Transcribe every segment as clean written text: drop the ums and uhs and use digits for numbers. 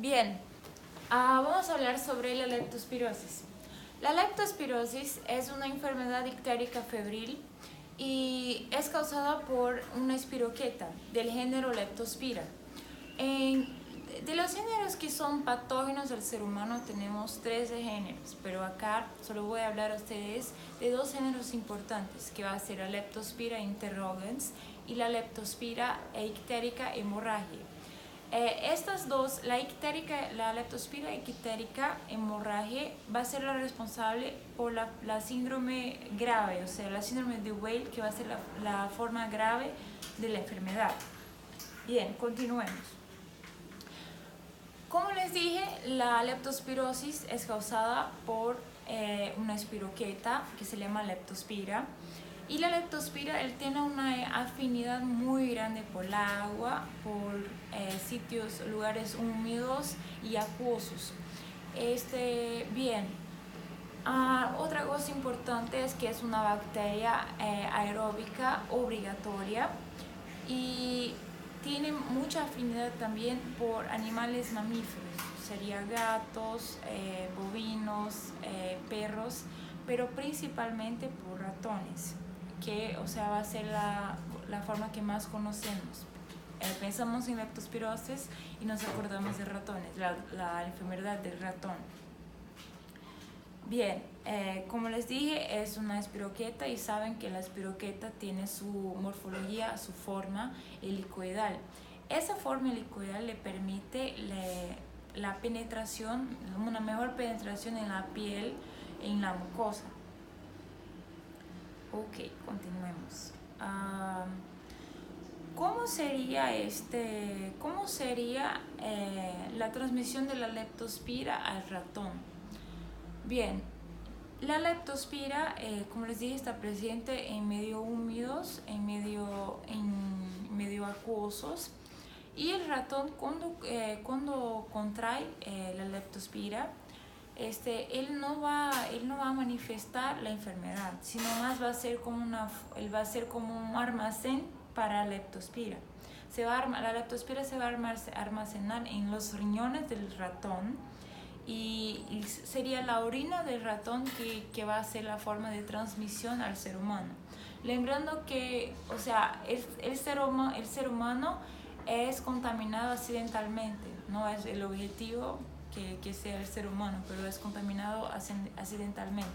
Bien, vamos a hablar sobre la leptospirosis. La leptospirosis es una enfermedad ictérica febril y es causada por una espiroqueta del género Leptospira. De los géneros que son patógenos del ser humano tenemos 13 géneros, pero acá solo voy a hablar a ustedes de dos géneros importantes, que va a ser la Leptospira interrogans y la Leptospira icterica hemorragia. Estas dos, la Leptospira icterica hemorragia, va a ser la responsable por la síndrome grave, o sea, la síndrome de Weil, que va a ser la forma grave de la enfermedad. Bien, continuemos. Como les dije, la leptospirosis es causada por una espiroqueta que se llama Leptospira. Y la Leptospira él tiene una afinidad muy grande por el agua, por lugares húmedos y acuosos. Otra cosa importante es que es una bacteria aeróbica obligatoria y tiene mucha afinidad también por animales mamíferos, sería gatos, bovinos, perros, pero principalmente por ratones, que va a ser la forma que más conocemos. Pensamos en leptospirosis y nos acordamos de ratones, la enfermedad del ratón. Bien, como les dije, es una espiroqueta y saben que la espiroqueta tiene su morfología, su forma helicoidal. Esa forma helicoidal le permite la penetración, una mejor penetración en la piel, en la mucosa. Ok, continuemos. ¿Cómo sería la transmisión de la leptospira al ratón? Bien, la leptospira, como les dije, está presente en medio húmedos, en medio acuosos, y el ratón cuando contrae la leptospira, él no va a manifestar la enfermedad, sino más va a ser como un almacén para la leptospira. La leptospira se va a almacenar en los riñones del ratón y sería la orina del ratón que va a ser la forma de transmisión al ser humano. Lembrando que, el ser humano es contaminado accidentalmente, no es el objetivo que sea el ser humano, pero es contaminado accidentalmente.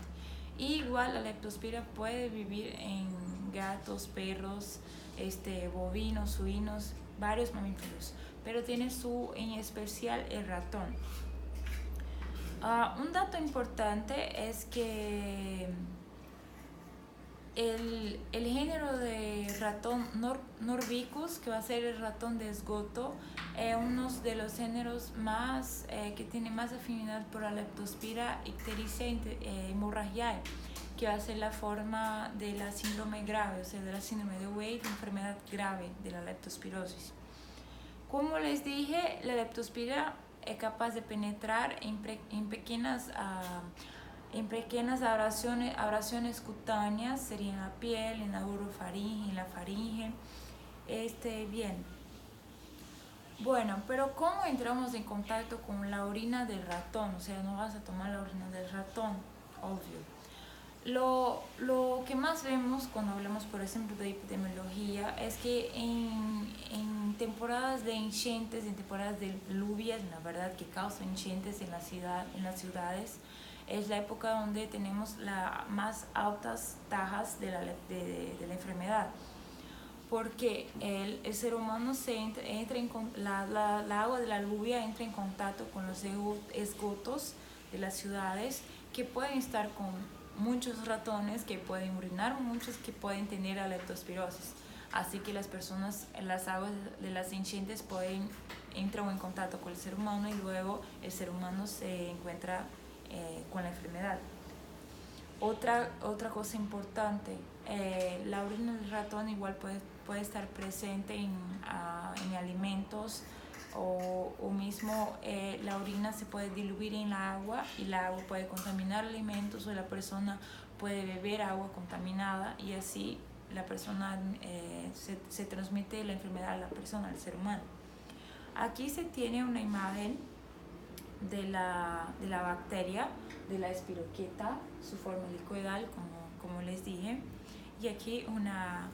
Y igual la leptospira puede vivir en gatos, perros, bovinos, suinos, varios mamíferos, pero tiene en especial el ratón. Un dato importante es que el género de ratón Norvicus, que va a ser el ratón de esgoto, es uno de los géneros que tiene más afinidad por la Leptospira ictericia hemorragiae, que va a ser la forma de la síndrome grave, o sea, de la síndrome de Weil, enfermedad grave de la leptospirosis. Como les dije, la leptospira es capaz de penetrar en pequeñas abrasiones cutáneas, sería en la piel, en la orofaringe, en la faringe. Bien. Bueno, pero ¿cómo entramos en contacto con la orina del ratón? O sea, no vas a tomar la orina del ratón, obvio. Lo que más vemos cuando hablamos, por ejemplo, de epidemiología es que en temporadas de enchentes, en temporadas de lluvias, la verdad que causan enchentes en las ciudades, es la época donde tenemos las más altas tasas de la enfermedad. Porque el ser humano la agua de la lluvia entra en contacto con los esgotos de las ciudades, que pueden estar con muchos ratones, que pueden urinar, muchos que pueden tener la leptospirosis. Así que las aguas de las enchentes entran en contacto con el ser humano y luego el ser humano se encuentra con la enfermedad. Otra cosa importante, la orina del ratón igual puede estar presente en alimentos o mismo la orina se puede diluir en la agua y la agua puede contaminar alimentos o la persona puede beber agua contaminada y así la persona se transmite la enfermedad a la persona, al ser humano. Aquí se tiene una imagen de la bacteria, de la espiroqueta, su forma licoidal, como les dije. Y aquí una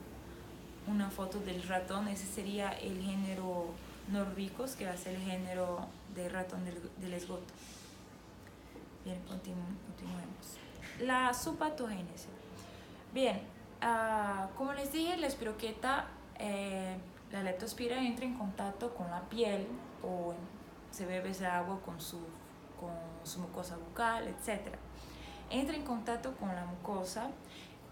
foto del ratón. Ese sería el género Norbicus, que va a ser el género de ratón del esgoto. Bien, continuemos. Su patogénesis. Bien, como les dije, la espiroqueta, la leptospira entra en contacto con la piel o se bebe ese agua con su mucosa bucal, etc. Entra en contacto con la mucosa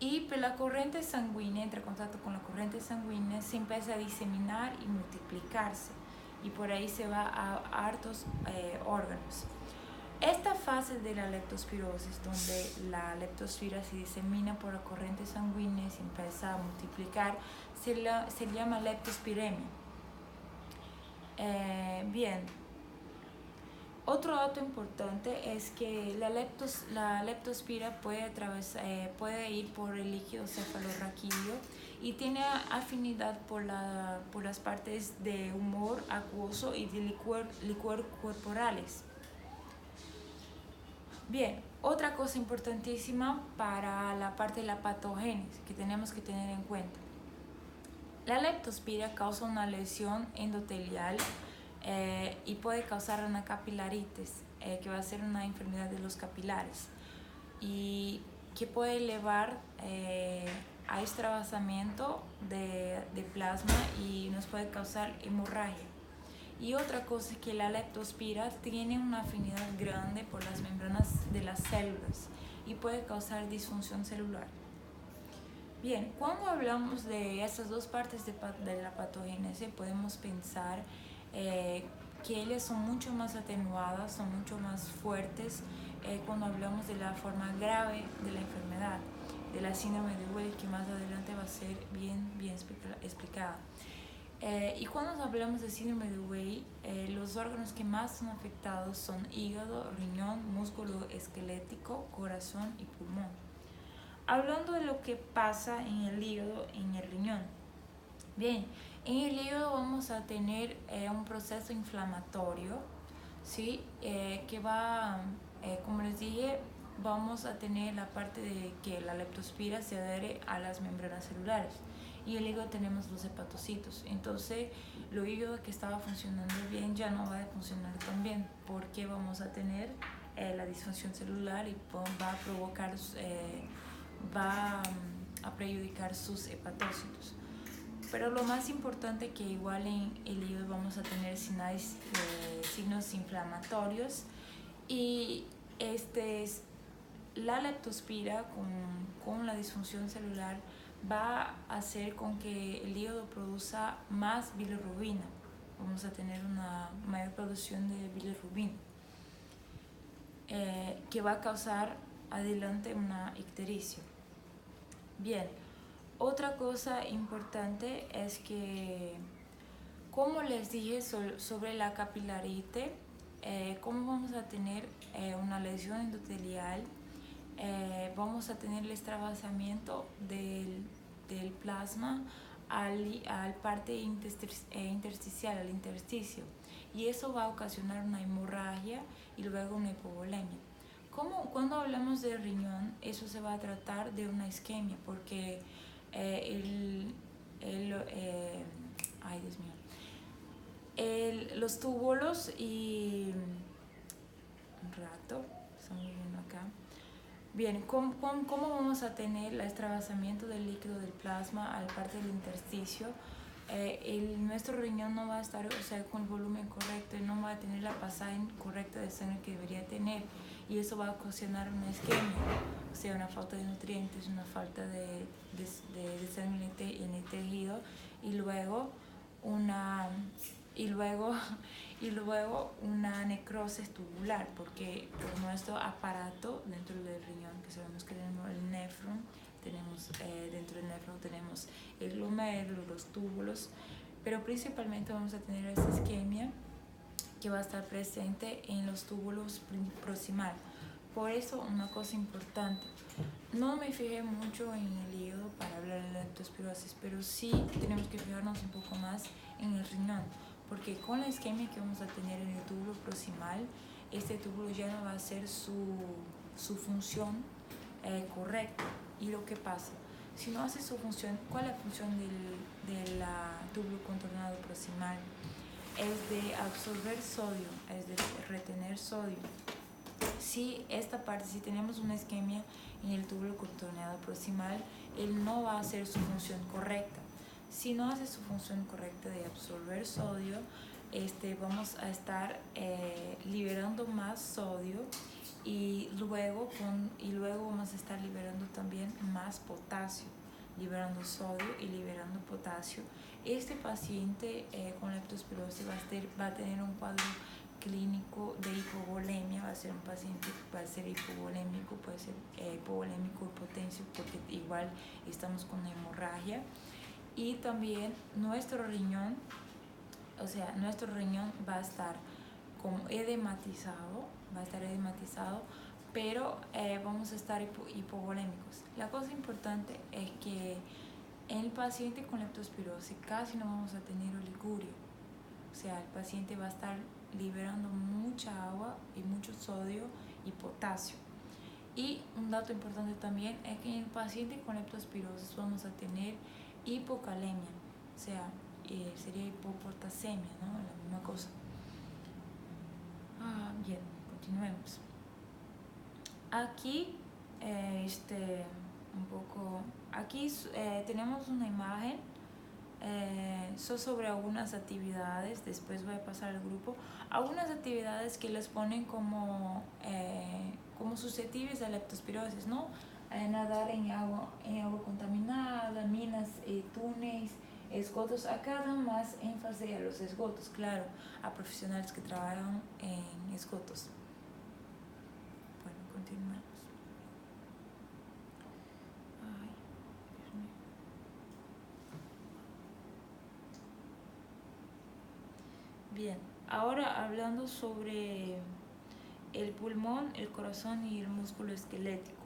y la corriente sanguínea, entra en contacto con la corriente sanguínea, se empieza a diseminar y multiplicarse y por ahí se va a hartos órganos. Esta fase de la leptospirosis, donde la leptospira se disemina por la corriente sanguínea y se empieza a multiplicar, se llama leptospiremia. Bien, otro dato importante es que la leptospira puede ir por el líquido cefalorraquídeo y tiene afinidad por las partes de humor acuoso y de licor corporales. Bien, otra cosa importantísima para la parte de la patogénesis que tenemos que tener en cuenta. La leptospira causa una lesión endotelial y puede causar una capilaritis, que va a ser una enfermedad de los capilares y que puede llevar a extravasamiento de plasma y nos puede causar hemorragia. Y otra cosa es que la leptospira tiene una afinidad grande por las membranas de las células y puede causar disfunción celular. Bien, cuando hablamos de estas dos partes de la patogénesis, podemos pensar que ellas son mucho más atenuadas, son mucho más fuertes cuando hablamos de la forma grave de la enfermedad, de la síndrome de Weil, que más adelante va a ser bien explicada. Y cuando hablamos de síndrome de Weil, los órganos que más son afectados son hígado, riñón, músculo esquelético, corazón y pulmón. Hablando de lo que pasa en el hígado, en el riñón. Bien, en el hígado vamos a tener un proceso inflamatorio, ¿sí? Que va, como les dije, vamos a tener la parte de que la leptospira se adhiere a las membranas celulares. Y el hígado tenemos los hepatocitos. Entonces, lo hígado que estaba funcionando bien ya no va a funcionar tan bien, porque vamos a tener la disfunción celular y va a provocar, va a perjudicar sus hepatocitos. Pero lo más importante que igual en el hígado vamos a tener signos inflamatorios y la leptospira con la disfunción celular va a hacer con que el hígado produzca más bilirrubina. Vamos a tener una mayor producción de bilirrubina que va a causar adelante una ictericia. Bien, otra cosa importante es que, como les dije sobre la capilarite, como vamos a tener una lesión endotelial, vamos a tener el extravasamiento del plasma al parte intersticial, al intersticio, y eso va a ocasionar una hemorragia y luego una hipovolemia. Cuando hablamos de riñón, eso se va a tratar de una isquemia, porque ay Dios mío, los túbulos y un rato, estamos viendo acá. Bien, ¿cómo vamos a tener el extravasamiento del líquido del plasma al parte del intersticio? Nuestro riñón no va a estar, con el volumen correcto y no va a tener la pasada correcta de sangre que debería tener, y eso va a ocasionar una isquemia, una falta de nutrientes, una falta de sangre en el tejido y luego una necrosis tubular, porque por nuestro aparato dentro del riñón, que sabemos que tenemos el nefrón, dentro del nefrón tenemos el glomérulo, los túbulos, pero principalmente vamos a tener esa isquemia que va a estar presente en los túbulos proximal. Por eso, una cosa importante, no me fijé mucho en el hígado para hablar de la leptospirosis, pero sí tenemos que fijarnos un poco más en el riñón, porque con la isquemia que vamos a tener en el túbulo proximal, este túbulo ya no va a hacer su función correcta. ¿Y lo que pasa? Si no hace su función, ¿cuál es la función del túbulo contornado proximal? Es de absorber sodio, es de retener sodio. Si esta parte, si tenemos una isquemia en el túbulo contorneado proximal, él no va a hacer su función correcta. Si no hace su función correcta de absorber sodio, vamos a estar liberando más sodio y luego vamos a estar liberando también más potasio, liberando sodio y liberando potasio. Este paciente con leptospirosis va a tener un cuadro clínico de hipovolemia, va a ser un paciente que va a ser hipovolémico, puede ser hipovolémico hipotenso, porque igual estamos con hemorragia. Y también nuestro riñón va a estar como edematizado, pero vamos a estar hipovolémicos. La cosa importante es que en el paciente con leptospirosis casi no vamos a tener oliguria, o sea, el paciente va a estar liberando mucha agua y mucho sodio y potasio. Y un dato importante también es que en el paciente con leptospirosis vamos a tener hipocalemia, o sea, sería hipopotasemia, ¿no? La misma cosa. Bien, continuemos. Aquí, aquí tenemos una imagen sobre algunas actividades, después voy a pasar al grupo, algunas actividades que les ponen como susceptibles a leptospirosis, ¿no? Nadar en agua contaminada, minas, túneles, esgotos. Acá dan más énfasis a los esgotos, claro, a profesionales que trabajan en esgotos. Bueno, continuamos. Bien, ahora hablando sobre el pulmón, el corazón y el músculo esquelético.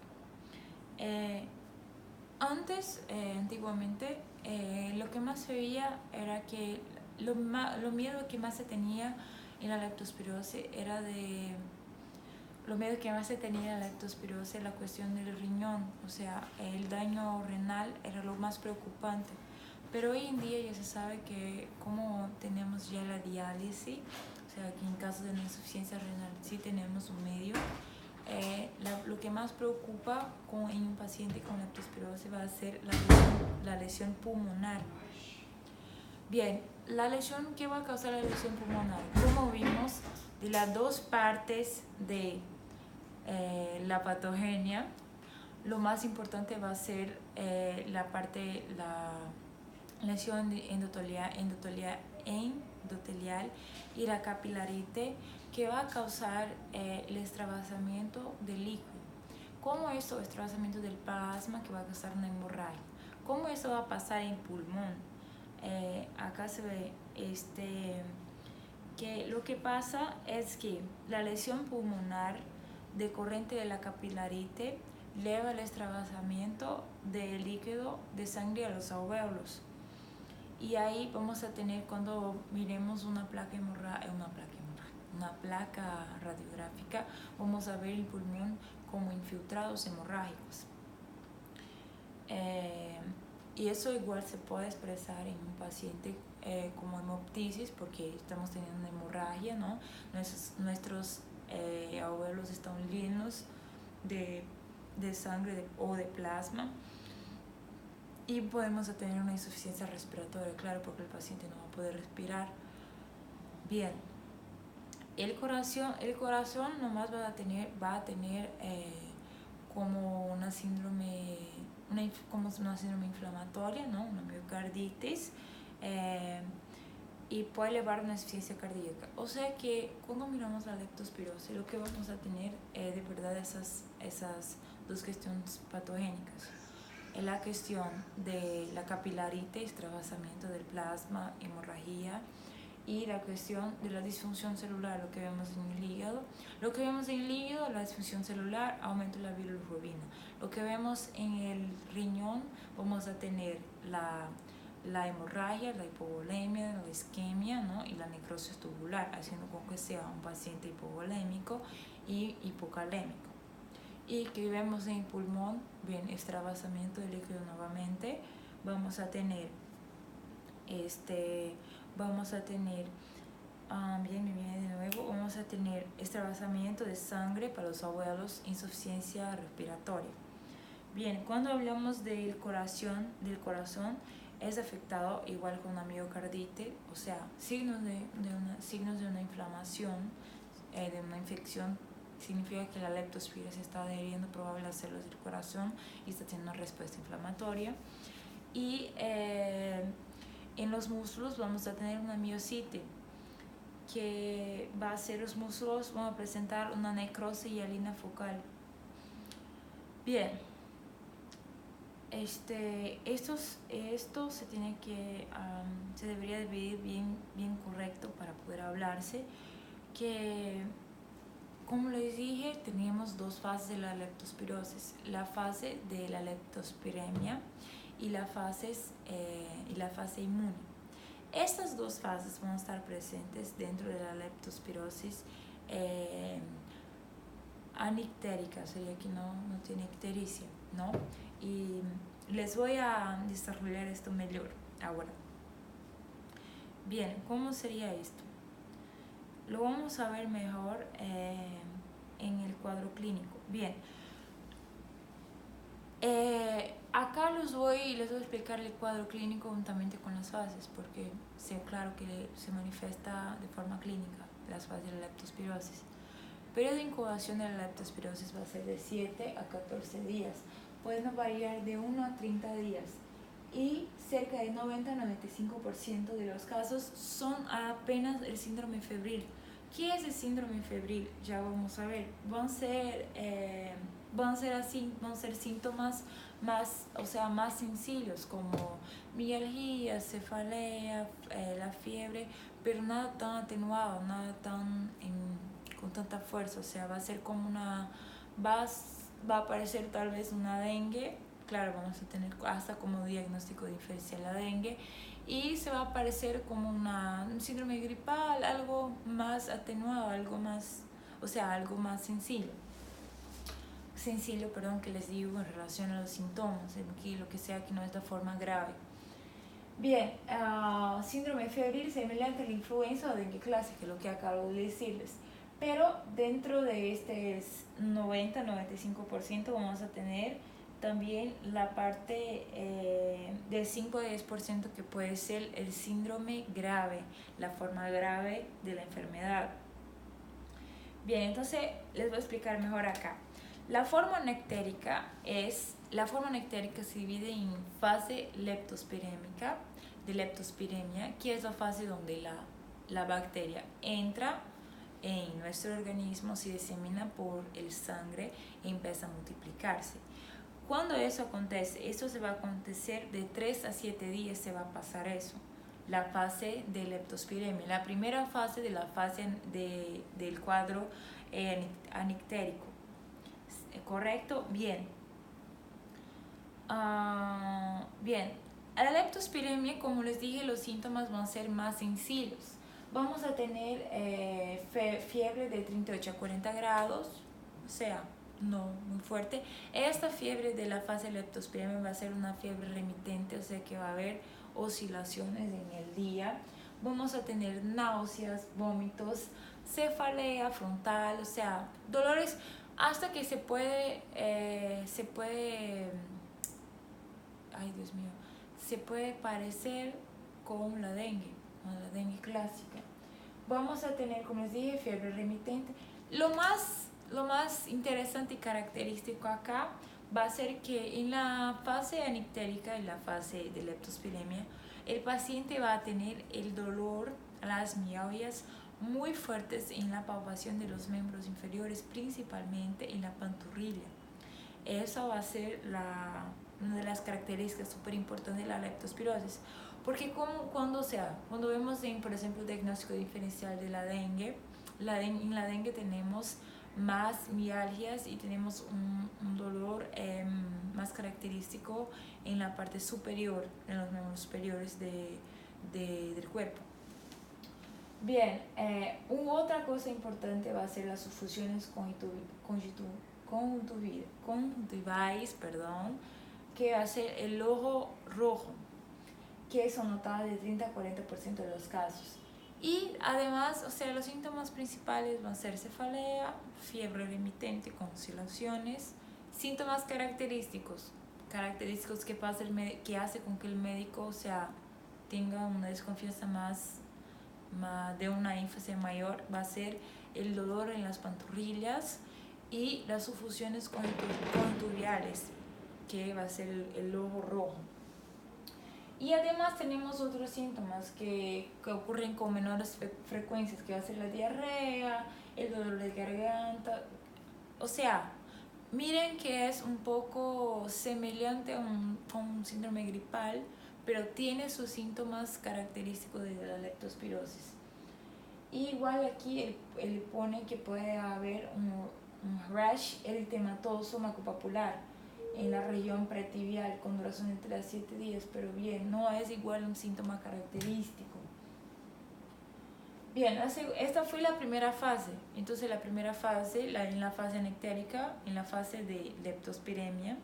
Antiguamente, lo que más se veía era que lo miedo que más se tenía en la leptospirosis era la cuestión del riñón, o sea, el daño renal era lo más preocupante. Pero hoy en día ya se sabe que como tenemos ya la diálisis, o sea, que en caso de una insuficiencia renal sí tenemos un medio, lo que más preocupa en un paciente con leptospirosis va a ser la lesión pulmonar. Bien, la lesión, ¿qué va a causar la lesión pulmonar? Como vimos, de las dos partes de la patogenia, lo más importante va a ser la lesión endotelial y la capilarite, que va a causar el extravasamiento del líquido. ¿Cómo es el extravasamiento del plasma que va a causar una hemorragia? ¿Cómo eso va a pasar en pulmón? Acá se ve que lo que pasa es que la lesión pulmonar decorrente de la capilarite lleva el extravasamiento del líquido de sangre a los alvéolos. Y ahí vamos a tener, cuando miremos una placa radiográfica, vamos a ver el pulmón como infiltrados hemorrágicos. Y eso igual se puede expresar en un paciente como hemoptisis, porque estamos teniendo una hemorragia, ¿no? Nuestros alvéolos están llenos de sangre o de plasma. Y podemos tener una insuficiencia respiratoria, claro, porque el paciente no va a poder respirar. Bien, el corazón nomás va a tener como una síndrome inflamatoria, ¿no? Una miocarditis, y puede llevar a una insuficiencia cardíaca. O sea que cuando miramos la leptospirosis, lo que vamos a tener es de verdad esas dos cuestiones patogénicas. En la cuestión de la capilarite, extravasamiento del plasma, hemorragia, y la cuestión de la disfunción celular, lo que vemos en el hígado. Lo que vemos en el hígado, la disfunción celular, aumento de la bilirrubina. Lo que vemos en el riñón, vamos a tener la hemorragia, la hipovolemia, la isquemia, ¿no? Y la necrosis tubular, haciendo con que sea un paciente hipovolémico y hipocalémico. Y que vemos en el pulmón, bien, extravasamiento de líquido nuevamente, vamos a tener bien de nuevo, vamos a tener extravasamiento de sangre para los abuelos, insuficiencia respiratoria. Bien, cuando hablamos del corazón es afectado igual con una miocardite, o sea, signos de una inflamación, de una infección. Significa que la leptospira se está adheriendo probablemente a las células del corazón y está teniendo una respuesta inflamatoria. Y en los músculos vamos a tener una miocite, que va a ser los músculos, van a presentar una necrosis hialina focal. Bien, esto se tiene que, se debería dividir bien correcto para poder hablarse, que como les dije, teníamos dos fases de la leptospirosis, la fase de la leptospiremia y la fase inmune. Estas dos fases van a estar presentes dentro de la leptospirosis anictérica, sería que no tiene ictericia, ¿no? Y les voy a desarrollar esto mejor ahora. Bien, ¿cómo sería esto? Lo vamos a ver mejor en el cuadro clínico. Bien, acá les voy a explicar el cuadro clínico juntamente con las fases, porque sé claro que se manifiesta de forma clínica las fases de la leptospirosis. El periodo de incubación de la leptospirosis va a ser de 7 a 14 días, pueden variar de 1 a 30 días. Y cerca del 90-95% de los casos son apenas el síndrome febril. ¿Qué es el síndrome febril? Ya vamos a ver. Van a ser síntomas más sencillos, como mialgia, cefalea, la fiebre, pero nada tan atenuado, nada tan con tanta fuerza. O sea, va a ser como va a aparecer tal vez una dengue. Claro, vamos a tener hasta como diagnóstico diferencial la dengue, y se va a aparecer como un síndrome gripal, algo más atenuado, algo más sencillo, que les digo en relación a los síntomas, lo que sea que no es de forma grave. Bien, síndrome febril semejante a la influenza o dengue clásica, lo que acabo de decirles. Pero dentro de este 90-95% vamos a tener también la parte del 5-10% que puede ser el síndrome grave, la forma grave de la enfermedad. Bien, entonces les voy a explicar mejor acá. La forma nectérica se divide en fase leptospirémica, de leptospiremia, que es la fase donde la bacteria entra en nuestro organismo, se disemina por el sangre y empieza a multiplicarse. Cuando eso acontece, esto se va a acontecer de 3 a 7 días, se va a pasar eso, la fase de leptospiremia, la primera fase de la fase del cuadro anictérico. ¿Correcto? Bien. Bien, a la leptospiremia, como les dije, los síntomas van a ser más sencillos. Vamos a tener fiebre de 38 a 40 grados, o sea, no muy fuerte. Esta fiebre de la fase leptospiremia va a ser una fiebre remitente, o sea que va a haber oscilaciones en el día. Vamos a tener náuseas, vómitos, cefalea frontal, o sea, dolores hasta que se puede parecer con la dengue clásica. Vamos a tener, como les dije, fiebre remitente. Lo más interesante y característico acá va a ser que en la fase anictérica y la fase de leptospiremia, el paciente va a tener el dolor, las mialgias muy fuertes en la palpación de los miembros inferiores, principalmente en la pantorrilla. Eso va a ser una de las características súper importantes de la leptospirosis. Porque cuando vemos, por ejemplo, el diagnóstico diferencial de la dengue, en la dengue tenemos más mialgias y tenemos un dolor más característico en la parte superior, en los miembros superiores del cuerpo. Bien, otra cosa importante va a ser las sufusiones conjuntivales, que va a ser el ojo rojo, que son notadas de 30 a 40% de los casos. Y además, o sea, los síntomas principales van a ser cefalea, fiebre remitente con oscilaciones, síntomas característicos que hace con que el médico, o sea, tenga una desconfianza más de una énfasis mayor, va a ser el dolor en las pantorrillas y las sufusiones conjuntivales, que va a ser el ojo rojo. Y además tenemos otros síntomas que ocurren con menores frecuencias, que va a ser la diarrea, el dolor de garganta. O sea, miren que es un poco semejante a un síndrome gripal, pero tiene sus síntomas característicos de la leptospirosis. Y igual aquí él pone que puede haber un rash eritematoso macupapular en la región pretibial con duración entre las 7 días, pero bien, no es igual un síntoma característico. Bien, esta fue la primera fase. Entonces la primera fase, en la fase nectérica, en la fase de leptospiremia,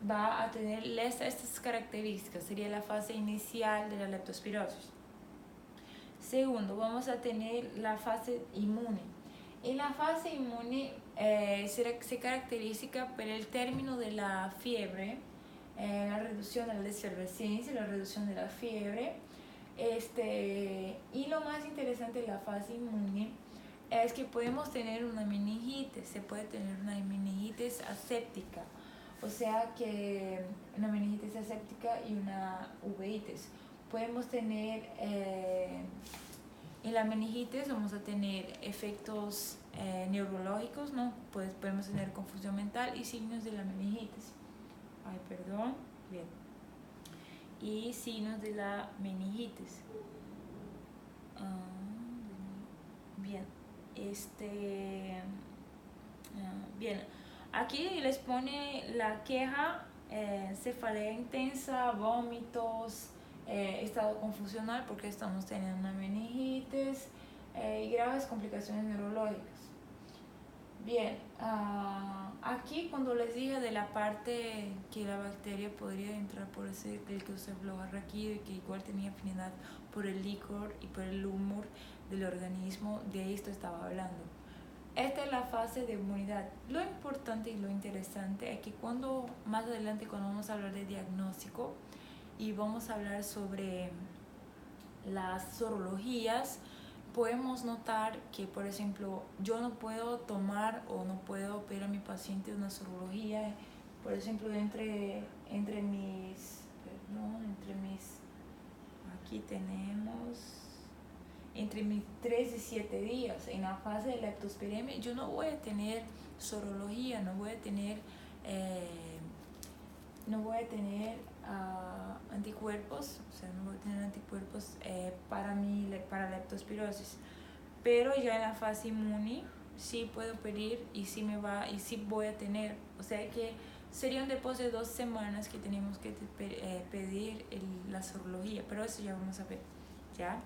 va a tener estas características, sería la fase inicial de la leptospirosis. Segundo, vamos a tener la fase inmune. En la fase inmune se caracteriza por el término de la fiebre, la reducción de la efervescencia, la reducción de la fiebre. Y lo más interesante de la fase inmune es que podemos tener una meningitis, se puede tener una meningitis aséptica, o sea que una meningitis aséptica y una uveitis. Podemos tener, en la meningitis vamos a tener efectos neurológicos, ¿no? Pues podemos tener confusión mental y signos de la meningitis. Bien. Y signos de la meningitis. Bien. Bien. Aquí les pone la queja, cefalea intensa, vómitos, estado confusional porque estamos teniendo una meningitis y graves complicaciones neurológicas. Bien, aquí cuando les dije de la parte que la bacteria podría entrar por ese Delcocephalus raquídeo y que igual tenía afinidad por el licor y por el humor del organismo, de esto estaba hablando. Esta es la fase de inmunidad. Lo importante y lo interesante es que más adelante cuando vamos a hablar de diagnóstico y vamos a hablar sobre las sorologías, podemos notar que, por ejemplo, yo no puedo tomar o no puedo pedir a mi paciente una sorología, por ejemplo, entre mis, aquí tenemos, entre mis 3 y 7 días, en la fase de leptospiremia, yo no voy a tener sorología, no voy a tener anticuerpos, o sea, no voy a tener anticuerpos para leptospirosis. Pero ya en la fase inmune sí puedo pedir y sí voy a tener, o sea que serían después de 2 semanas que tenemos que pedir la sorología, pero eso ya vamos a ver, ya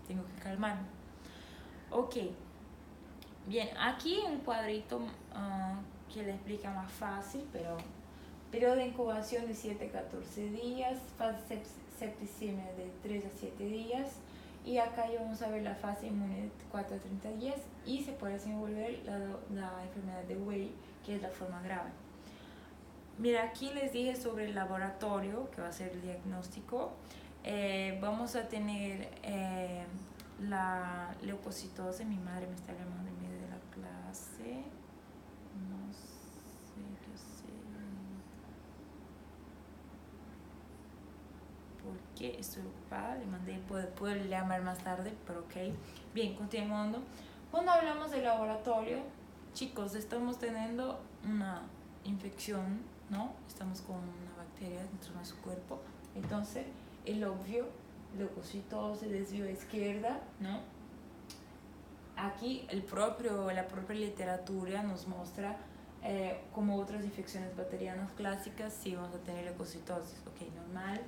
tengo que calmarme. Ok, bien, aquí un cuadrito que le explica más fácil, pero periodo de incubación de 7 a 14 días, fase septicemia de 3 a 7 días, y acá ya vamos a ver la fase inmune de 4 a 30 días y se puede desenvolver la enfermedad de Wei, que es la forma grave. Mira, aquí les dije sobre el laboratorio, que va a ser el diagnóstico. Vamos a tener la leucocitosis. Mi madre me está llamando en medio de la clase. No sé qué hacer. Porque estoy ocupada, le mandé, puedo llamar más tarde, pero ok. Bien, continuando. Cuando hablamos de laboratorio, chicos, estamos teniendo una infección, ¿no? Estamos con una bacteria dentro de nuestro cuerpo. Entonces, el obvio, leucocitosis, desvío a izquierda, ¿no? aquí la propia literatura nos muestra como otras infecciones bacterianas clásicas sí vamos a tener leucocitosis, ok, normal.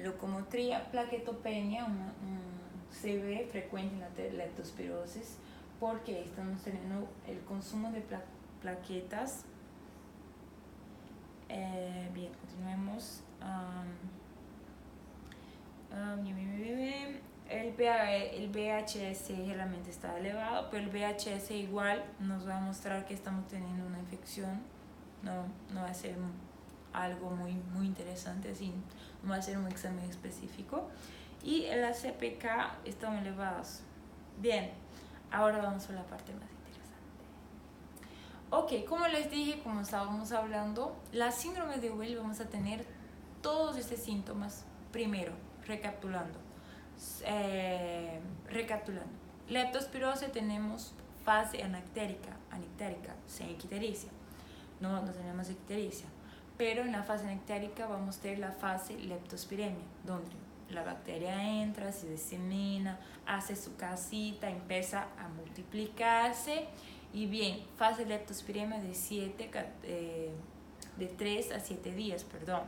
Leucomotría, plaquetopenia, se ve frecuente en la leptospirosis porque estamos teniendo el consumo de plaquetas. Bien, continuemos. El VHS realmente está elevado, pero el VHS igual nos va a mostrar que estamos teniendo una infección. No va a ser algo muy interesante, así, no va a ser un examen específico. Y las CPK están elevadas. Bien, ahora vamos a la parte más interesante. Ok, como les dije, como estábamos hablando, la síndrome de Well vamos a tener todos estos síntomas. Primero, recapitulando. Leptospirosis tenemos fase anictérica, sin ictericia. No tenemos ictericia. Pero en la fase anictérica vamos a tener la fase leptospiremia, donde la bacteria entra, se disemina, hace su casita, empieza a multiplicarse. Y bien, fase leptospiremia de 3 a 7 días, perdón.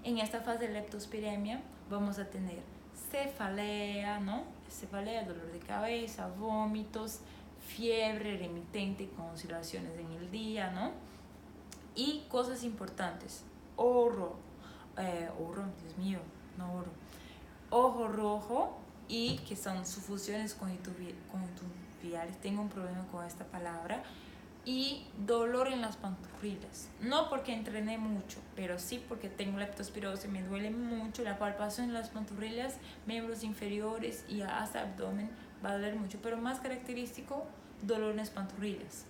En esta fase de leptospiremia vamos a tener cefalea, ¿no? Cefalea, dolor de cabeza, vómitos, fiebre remitente con oscilaciones en el día, ¿no? Y cosas importantes, Dios mío, no oro, ojo rojo y que son sufusiones conjuntiviales, tengo un problema con esta palabra, y dolor en las pantorrillas, no porque entrené mucho, pero sí porque tengo leptospirosis, me duele mucho la palpación en las pantorrillas, miembros inferiores y hasta abdomen va a doler mucho, pero más característico, dolor en las pantorrillas.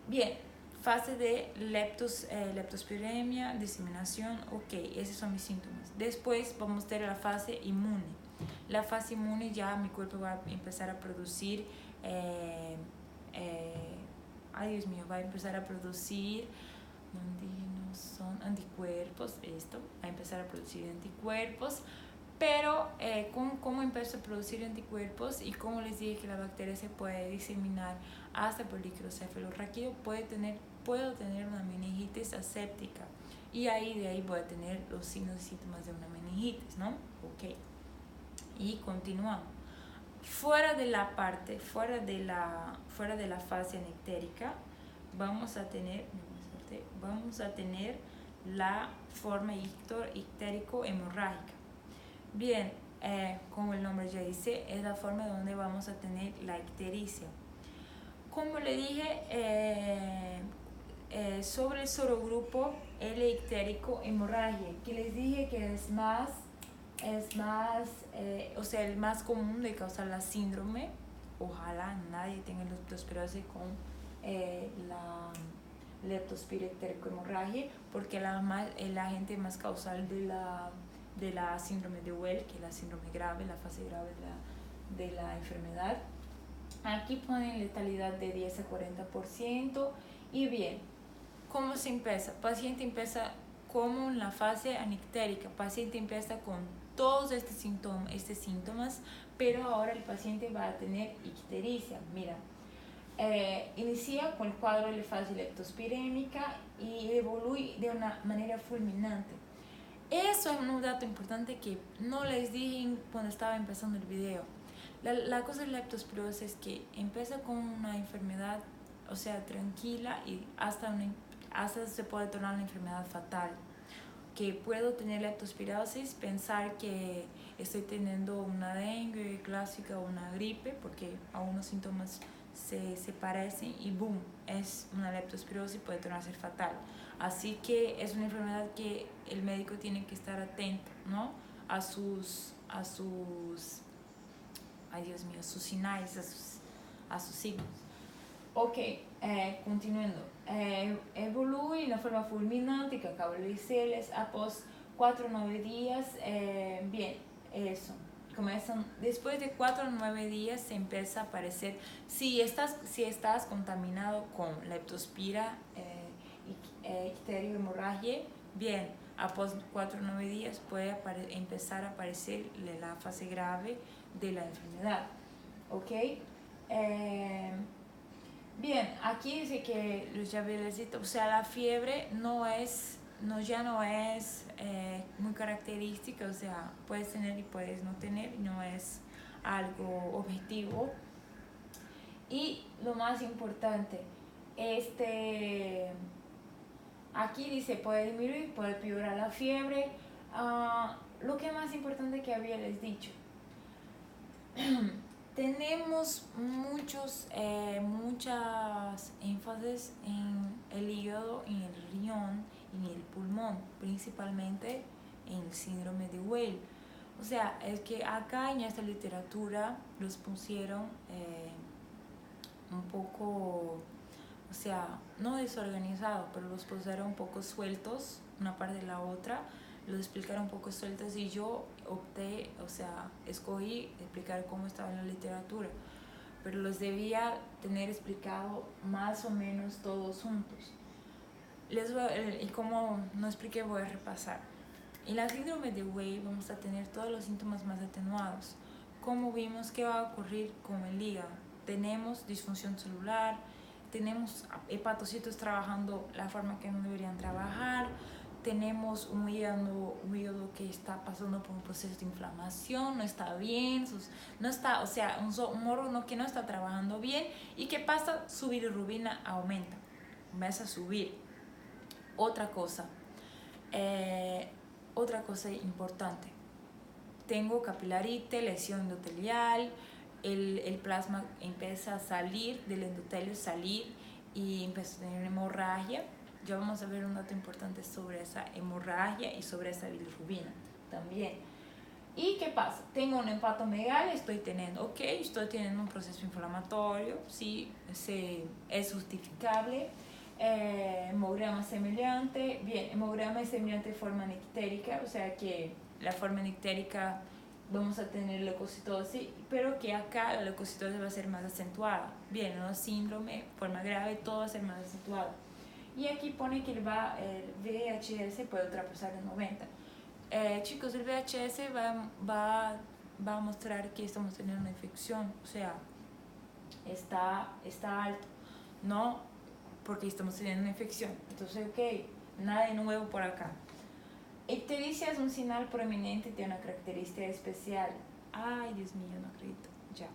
Bien, fase de leptospiremia, diseminación, ok, esos son mis síntomas. Después vamos a tener la fase inmune. La fase inmune ya mi cuerpo va a empezar a producir, Dios mío, va a empezar a producir, no son anticuerpos, va a empezar a producir anticuerpos, pero ¿cómo empieza a producir anticuerpos? Y como les dije que la bacteria se puede diseminar hasta por líquido cefalorraquídeo, puedo tener una meningitis aséptica y de ahí voy a tener los signos y síntomas de una meningitis, ¿no? Ok, y continuamos. Fuera de la fase anictérica vamos a tener la forma ictérico-hemorrágica. Bien, como el nombre ya dice, es la forma donde vamos a tener la ictericia. Como le dije, sobre el sorogrupo L ictérico-hemorragia, que les dije que es más, el más común de causar la síndrome. Ojalá nadie tenga leptospirosis con la leptospira ictérico-hemorragia, porque el agente más causal de la síndrome de Well, que es la síndrome grave, la fase grave de la enfermedad. Aquí ponen letalidad de 10 a 40%. Y bien, ¿cómo se empieza? Paciente empieza como en la fase anictérica. Paciente empieza con todos estos síntomas, pero ahora el paciente va a tener ictericia. Mira, inicia con el cuadro de fase leptospirémica y evolúe de una manera fulminante. Eso es un dato importante que no les dije cuando estaba empezando el video. La cosa de la leptospirosis es que empieza con una enfermedad, o sea, tranquila, y hasta se puede tornar una enfermedad fatal. Que puedo tener leptospirosis, pensar que estoy teniendo una dengue clásica o una gripe, porque algunos síntomas se parecen y boom, es una leptospirosis, puede tornarse fatal. Así que es una enfermedad que el médico tiene que estar atento, ¿no? A sus señales, a sus signos. Ok, continuando. Evolúe en la forma fulminante que acabo de decirles após 4 o 9 días. Bien, eso. Comienzan, después de 4 o 9 días se empieza a aparecer, si estás contaminado con leptospira, icterio-hemorragia, bien, após 4 o 9 días puede empezar a aparecer la fase grave de la enfermedad. ¿Ok? Eh, Bien, aquí dice que los llaverecitos, o sea, la fiebre ya no es muy característica, o sea, puedes tener y puedes no tener, no es algo objetivo. Y lo más importante, este, aquí dice puede disminuir, puede empeorar la fiebre. Lo que es más importante que había les dicho, tenemos muchas énfasis en el hígado, en el riñón y en el pulmón, principalmente en el síndrome de Weil. O sea, es que acá en esta literatura los pusieron un poco, o sea, no desorganizados, pero los pusieron un poco sueltos, una parte de la otra, los explicaron un poco sueltos y yo opté, o sea, escogí explicar cómo estaba en la literatura, pero los debía tener explicado más o menos todos juntos. Y como no expliqué, voy a repasar. En la síndrome de Weil vamos a tener todos los síntomas más atenuados. Como vimos, ¿qué va a ocurrir con el hígado? Tenemos disfunción celular, tenemos hepatocitos trabajando la forma que no deberían trabajar, tenemos un hígado que está pasando por un proceso de inflamación, no está bien, no está, o sea, un órgano que no está trabajando bien. ¿Y qué pasa? Su bilirrubina aumenta, empieza a subir. Otra cosa, eh, otra cosa importante, tengo capilarite, lesión endotelial, el plasma empieza a salir del endotelio, y empieza a tener hemorragia. Ya vamos a ver un dato importante sobre esa hemorragia y sobre esa bilirrubina también. ¿Y qué pasa? Tengo un hepatomegalia, estoy teniendo un proceso inflamatorio, sí, es justificable. Hemograma semejante, bien, hemograma semejante de forma nictérica, o sea que la forma nictérica vamos a tener leucocitosis, pero que acá la leucocitosis va a ser más acentuada. Bien, ¿no? Síndrome, forma grave, todo va a ser más acentuado. Y aquí pone que el VHS puede ultrapasar el 90. Chicos, el VHS va a mostrar que estamos teniendo una infección, o sea, está alto, no porque estamos teniendo una infección. Entonces, ok, nada de nuevo por acá. Ictericia es un sinal prominente, tiene una característica especial. Ay, Dios mío, no acredito. Ya.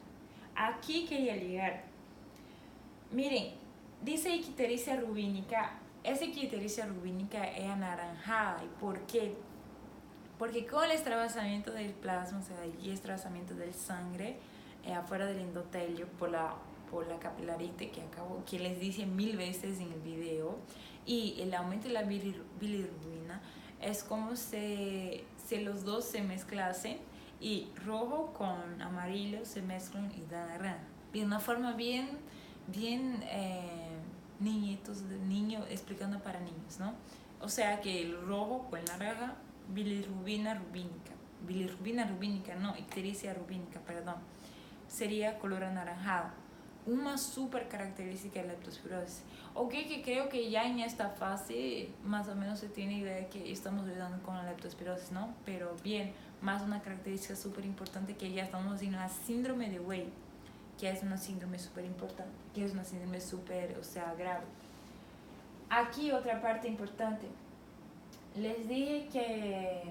Aquí quería llegar. Miren, dice ictericia rubínica. Esa ictericia rubínica es anaranjada. ¿Y por qué? Porque con el extravasamiento del plasma, o sea, y extravasamiento del sangre afuera del endotelio por la capilarite que les dije 1000 veces en el video, y el aumento de la bilirrubina, es como si los dos se mezclasen y rojo con amarillo se mezclan y dan naranja. De una forma bien niño explicando para niños, ¿no? O sea que el rojo con el naranja, bilirrubina rubínica, no, ictericia rubínica, perdón, sería color anaranjado. Una super característica de la leptospirosis. Ok, que creo que ya en esta fase más o menos se tiene idea de que estamos ayudando con la leptospirosis, ¿no? Pero bien, más una característica súper importante que ya estamos en la síndrome de Weil, que es una síndrome súper importante, que es una síndrome súper, o sea, grave. Aquí otra parte importante. Les dije que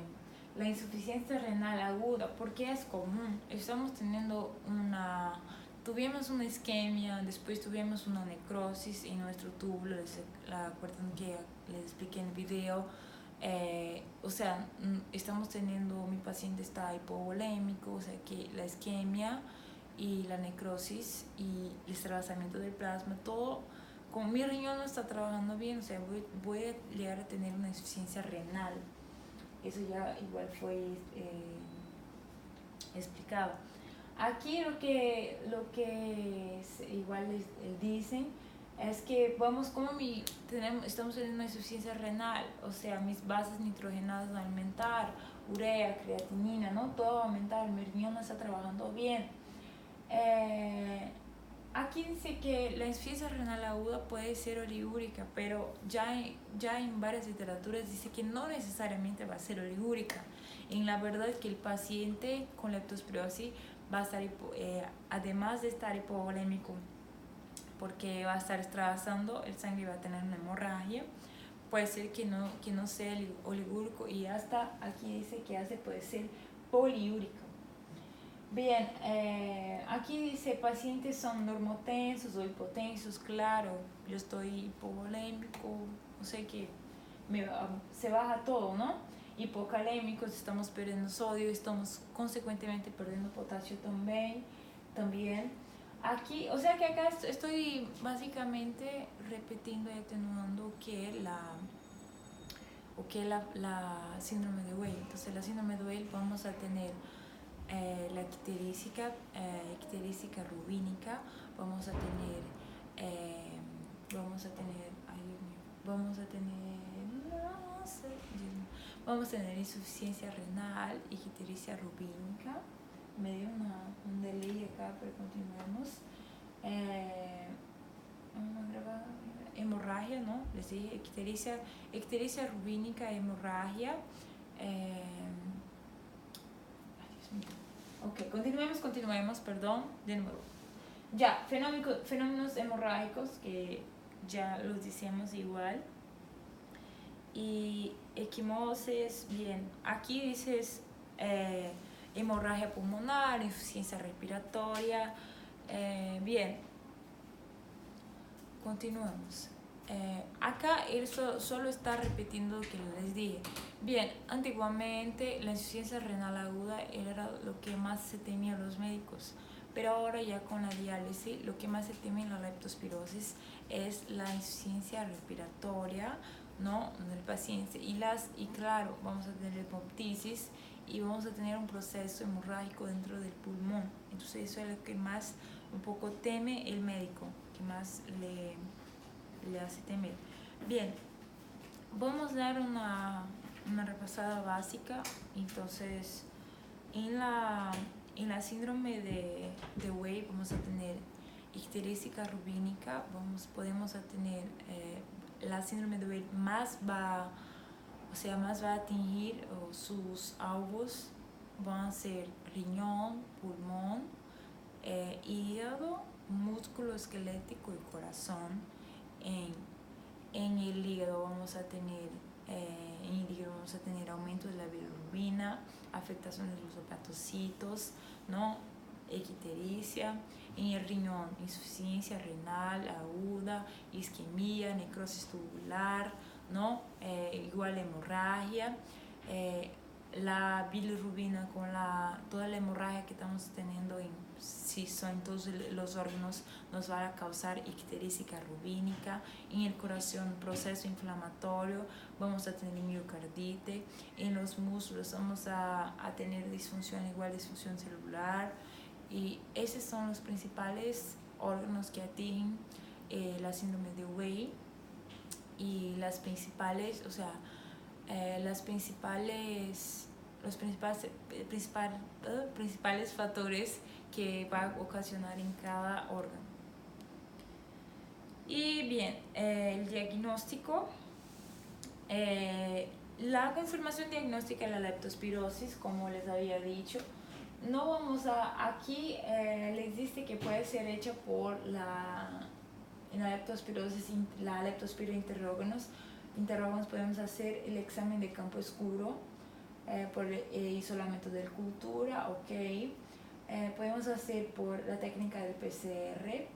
la insuficiencia renal aguda, porque es común. Tuvimos una isquemia, después tuvimos una necrosis en nuestro túbulo, la acuerdan que les expliqué en el video. O sea, estamos teniendo, mi paciente está hipovolémico, o sea que la isquemia y la necrosis y el extravasamiento del plasma, todo, como mi riñón no está trabajando bien, o sea, voy a llegar a tener una insuficiencia renal. Eso ya igual fue explicado. Aquí lo que igual les dicen es que estamos teniendo una insuficiencia renal, o sea, mis bases nitrogenadas van a aumentar, urea, creatinina, ¿no? Todo va a aumentar, mi riñón no está trabajando bien. Aquí dice que la insuficiencia renal aguda puede ser oligúrica, pero ya en varias literaturas dice que no necesariamente va a ser oligúrica. En la verdad es que el paciente con leptospirosis va a estar, además de estar hipovolémico, porque va a estar extravasando, el sangre va a tener una hemorragia, puede ser que no sea oligúrico, y hasta aquí dice que puede ser poliúrico. Bien, aquí dice pacientes son normotensos o hipotensos. Claro, yo estoy hipovolémico, o sea que se baja todo, ¿no? Hipocalémicos, estamos perdiendo sodio, estamos consecuentemente perdiendo potasio también. Aquí, o sea que acá estoy básicamente repitiendo y atenuando la síndrome de Weil. Entonces la síndrome de Weil vamos a tener la icterícica rubínica, vamos a tener insuficiencia renal, ictericia rubínica. Me dio un delay acá, pero continuemos. Hemorragia, ¿no? Les dije ictericia rubínica, hemorragia. Ok, continuemos, perdón, de nuevo. Ya, fenómenos hemorrágicos, que ya los decíamos igual. Y equimosis, bien, aquí dices hemorragia pulmonar, insuficiencia respiratoria. Bien, continuemos. Acá él solo está repitiendo lo que les dije. Bien, antiguamente la insuficiencia renal aguda era lo que más se temía a los médicos, pero ahora ya con la diálisis lo que más se teme en la leptospirosis es la insuficiencia respiratoria, ¿no?, del paciente, y claro, vamos a tener hipoptisis y vamos a tener un proceso hemorrágico dentro del pulmón. Entonces eso es lo que más un poco teme el médico, que más le hace temer. Bien, vamos a dar una repasada básica. Entonces, en la síndrome de Weil vamos a tener icterícica rubínica, podemos tener la síndrome de Weil más va a atingir sus alvos, van a ser riñón, pulmón, hígado, músculo esquelético y corazón. En el hígado vamos a tener aumento de la bilirrubina, afectaciones de los hepatocitos, ¿no?, ictericia. En el riñón, insuficiencia renal aguda, isquemia, necrosis tubular, ¿no?, igual hemorragia. La bilirrubina con toda la hemorragia que estamos teniendo si son todos los órganos nos va a causar icterícica rubínica. En el corazón, proceso inflamatorio, vamos a tener miocardite. En los músculos vamos a tener disfunción celular. Y esos son los principales órganos que atingen la síndrome de Weil. Y los principales factores que va a ocasionar en cada órgano. Y bien, el diagnóstico. La confirmación diagnóstica de la leptospirosis, como les había dicho, no vamos aquí les dice que puede ser hecha por en la leptospirosis, la leptospira interróganos podemos hacer el examen de campo oscuro por isolamiento de cultura, ok. Podemos hacer por la técnica del PCR,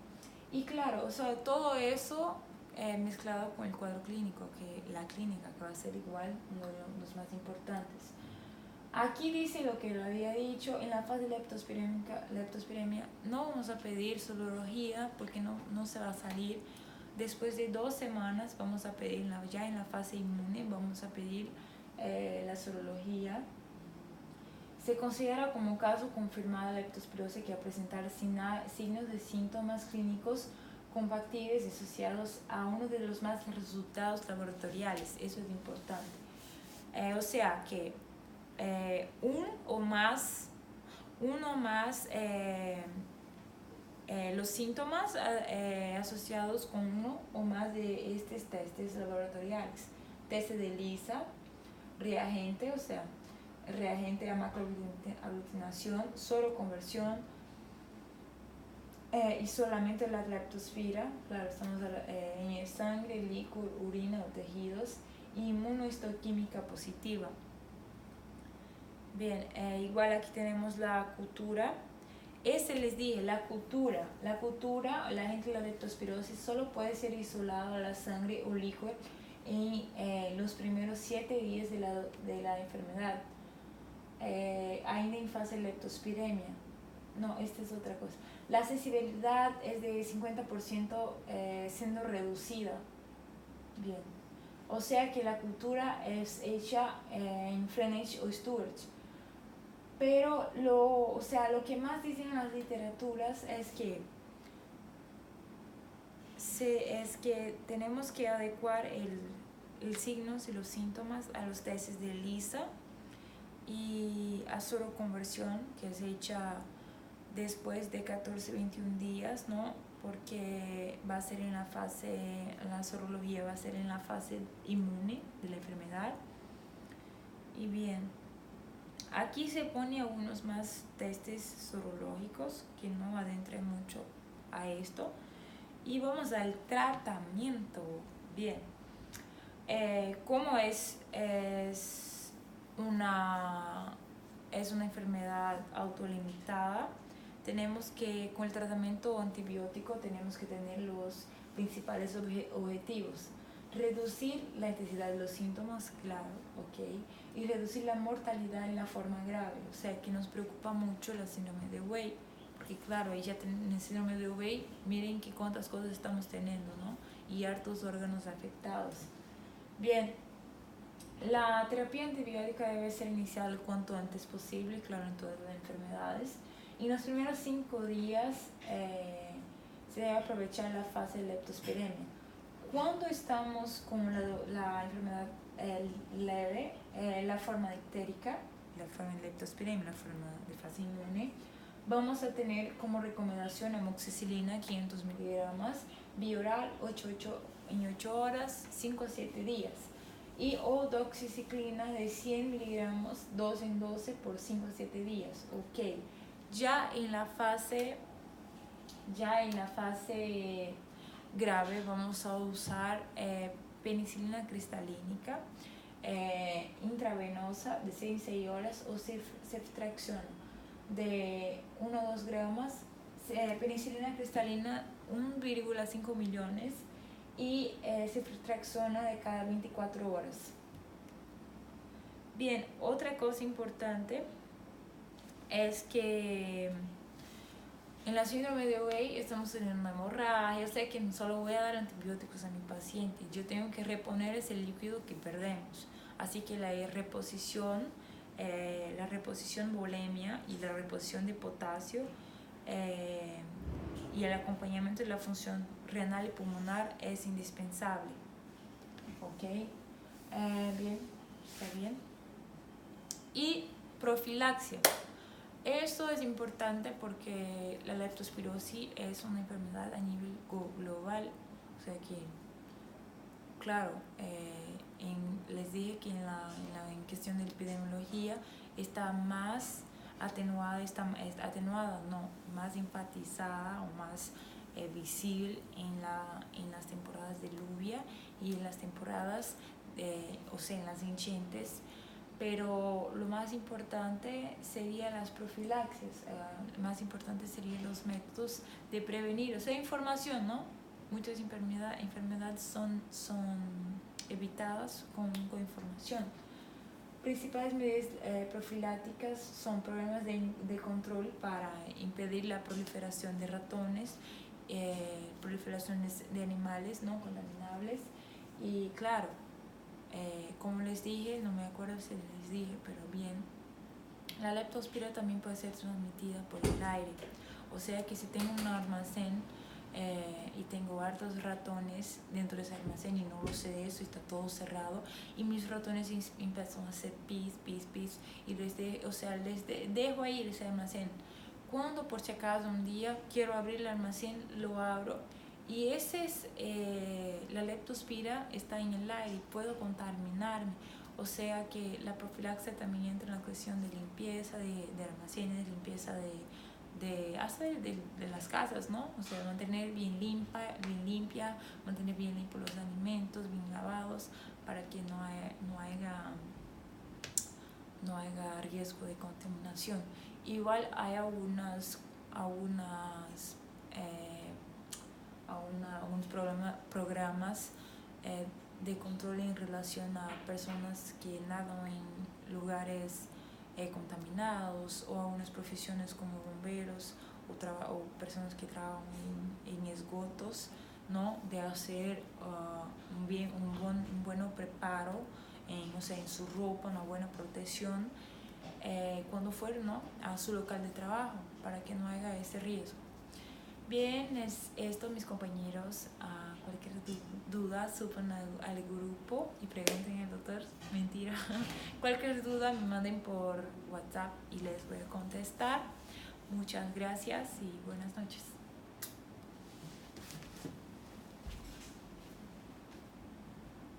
y claro, todo eso mezclado con el cuadro clínico, que la clínica, que va a ser igual uno de los más importantes. Aquí dice lo que lo había dicho, en la fase de leptospiremia no vamos a pedir serología porque no se va a salir. Después de 2 semanas vamos a pedir, ya en la fase inmune, vamos a pedir la serología. Se considera como caso confirmado la leptospirosis que va a presentar signos de síntomas clínicos compatibles asociados a uno de los más resultados laboratoriales. Eso es importante. O sea que uno o más los síntomas asociados con uno o más de estos testes laboratoriales. Test de ELISA, reagente, o sea, reagente a macroaglutinación, solo conversión y solamente la leptospira, claro, estamos en sangre, líquido, orina o tejidos, y inmunohistoquímica positiva. Bien, igual aquí tenemos la cultura. Les dije, la cultura, la gente de la leptospirosis solo puede ser isolada a la sangre o líquido en los primeros 7 días de la enfermedad, ainda en fase de leptospiremia. No, esta es otra cosa. La sensibilidad es de 50% siendo reducida. Bien. O sea que la cultura es hecha en Flemish o Stuart. Pero lo que más dicen en las literaturas es que tenemos que adecuar el signos y los síntomas a los testes de ELISA y a soroconversión, que es hecha después de 14-21 días, ¿no? Porque va a ser la sorología va a ser en la fase inmune de la enfermedad. Y bien, aquí se pone algunos más testes sorológicos que no adentré mucho a esto. Y vamos al tratamiento. Bien, como es una enfermedad autolimitada, tenemos que, con el tratamiento antibiótico, tenemos que tener los principales objetivos. Reducir la intensidad de los síntomas, claro, ok, y reducir la mortalidad en la forma grave. O sea, que nos preocupa mucho la síndrome de Wey, porque claro, ella tiene síndrome de Wey, miren que cuántas cosas estamos teniendo, ¿no? Y hartos órganos afectados. Bien, la terapia antibiótica debe ser iniciada cuanto antes posible, claro, en todas las enfermedades. Y en los primeros 5 días se debe aprovechar la fase de leptospiremia. Cuando estamos con la enfermedad leve, la forma ictérica, la forma de leptospiremia, la forma de fase inmune, vamos a tener como recomendación amoxicilina 500 miligramos, bioral en 8 horas, 5 a 7 días. Y o doxiciclina de 100 miligramos, 2 en 12 por 5 a 7 días. Ok. Ya en la fase grave vamos a usar penicilina cristalínica intravenosa de 6 en 6 horas o ceftriaxona de 1 a 2 gramos, penicilina cristalina 1,5 millones y ceftriaxona de cada 24 horas. Bien, otra cosa importante es que en la síndrome de Wey estamos teniendo una hemorragia. O sea que no solo voy a dar antibióticos a mi paciente, yo tengo que reponer ese líquido que perdemos. Así que la reposición volemia y la reposición de potasio y el acompañamiento de la función renal y pulmonar es indispensable. Ok, bien, está bien. Y profilaxia. Esto es importante porque la leptospirosis es una enfermedad a nivel global. O sea que, claro, les dije que en cuestión de epidemiología está más más enfatizada o más visible en las temporadas de lluvia y en las temporadas, en las hinchentes. Pero lo más importante serían las profilaxias, más importante serían los métodos de prevenir, o sea, información, ¿no? Muchas enfermedades son evitadas con información. Principales medidas profilácticas son programas de control para impedir la proliferación de ratones, proliferaciones de animales no contaminables y claro, como les dije, no me acuerdo si les dije, pero bien, la leptospira también puede ser transmitida por el aire. O sea que si tengo un almacén y tengo hartos ratones dentro de ese almacén y no lo sé de eso y está todo cerrado y mis ratones empiezan a hacer pis y les dejo ahí ese almacén. Cuando por si acaso un día quiero abrir el almacén, lo abro y la leptospira está en el aire y puedo contaminarme. O sea que la profilaxia también entra en la cuestión de limpieza de almacenes, de limpieza hasta de las casas, ¿no? O sea, mantener bien limpia, mantener bien limpios los alimentos, bien lavados, para que no haya riesgo de contaminación. Igual hay algunos programas de control en relación a personas que nadan en lugares contaminados, o a unas profesiones como bomberos o personas que trabajan en esgotos, ¿no? De hacer un buen preparo en su ropa, una buena protección cuando fueron, ¿no? A su local de trabajo, para que no haya ese riesgo. Bien, esto mis compañeros. Cualquier duda suban al grupo y pregunten al doctor. Mentira. Cualquier duda me manden por WhatsApp y les voy a contestar. Muchas gracias y buenas noches.